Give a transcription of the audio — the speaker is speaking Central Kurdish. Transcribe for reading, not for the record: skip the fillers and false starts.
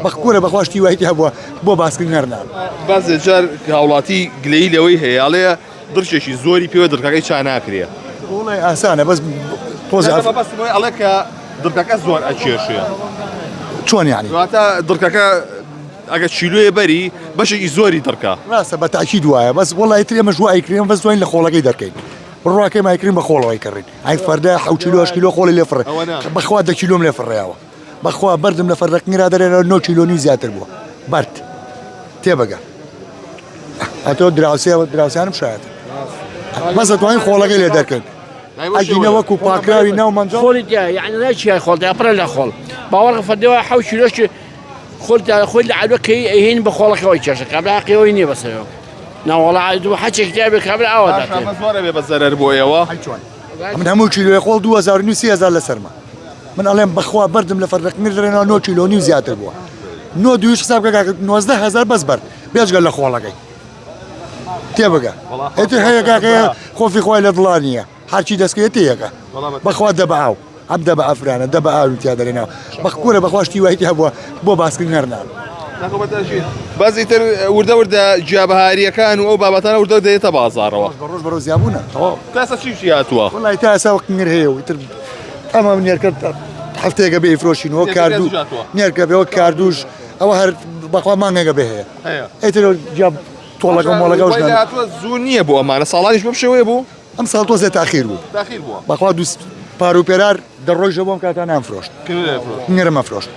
بەخکوورە بەخواشتی وایتی هەبووە بۆ باسکردن هەرنان باز جار هاوڵاتی گلەی لەوەی هەیەڵەیە دڕشێکی زۆری پێوە دڕکەکەی چا ناکرێ وڵی ئاسانە بەس تۆزی بەسەوەی ئەڵێ کە دڕکەکە زۆر ئەکێشێ چۆن یانی دواتە دڕکەکە ئەگە چیلوێ بەری بەشێکی زۆری دڕکە ڕاستە بە تاکید وایە بەس وڵی تر ئێمە ژوو ئایکرێن بەس دوین لە خۆڵەکەی دەکەین ڕواکەی مایکرین بە خۆڵەوەی کڕین ئای فەردە 7 کیلۆ خۆڵی لێ فڕێ بەخوا 10 کیلۆم لێ فڕێەوە بەخوا بەردم لە فەردەکەنیرا دەرێنەوە 9 کیلۆنی زیاتر بووە بەرد تێبگە ئەتۆ دراوسیانم شایەتە بەس دەتوانین خۆڵەکەی لێ دەرکەن ئەگینە وەکو پاکراوی ناو مەنجڵ خۆلی یعنی ناچی خۆڵ پڕە لە خۆڵ باوەڕ فەردەوە 7 کیلۆش خۆی لە عادەکەی ئەهین بە خۆڵەکەەوەی کێشە کابراقیەوەی نییە بەسەرەوە ناوەڵا دوو حەچێک دیابێ کابرا ئەوە زۆرە بێ بە زەرەر بۆیەوە من هەموو کیلۆی خۆڵ 2000 لە سەرمە من ئەڵێم بەخوا بەردم لە فەردەکەنیر دەرێنەوە 9 کیلۆنی زیاتر بووە 9 دویش حساب 19000 بەس بەرد بێجگەل لە خۆڵەکەی تێبگە ئێتر هەیە کاکەیە خۆفی خۆی لە دڵانیە هەرچی دەستکەوێت یەکە بەخوا دە بە ئاو ئەم دە بە ئەفرانە دە بە ئاوی تیا دەرێنەوە بەخکوورە بەخواشتی وایتی هەبووە بۆ باسکردن هەرنان بەزی تر وردە وردە جیابهاریەکان و ئەو بابەتانە وردە دێتە بازارەوە ڕۆژ بەڕۆ زیابوونە تاسە چی هاتووە وڵی تا ئێستا وەکنگر هەیە و تر ئەمە نێرکە هەفتەیەکە بێ فرۆشینەوە کاردوو نێرکە بێەوە کاردوش ئەوە هەر بەخوا مانگەکە بێ هەیە ئیتر جیاب تۆڵەکە مۆڵەکە زوو نییە بۆ ئەمانە ساڵانیش بە شێوەیە بوو ئەم ساڵ تۆزێ تاخیر بوو بەخوا دوو پار و پێرار دەڕۆژە بۆم کاتان نامفرۆشت نێرە مەفرۆشت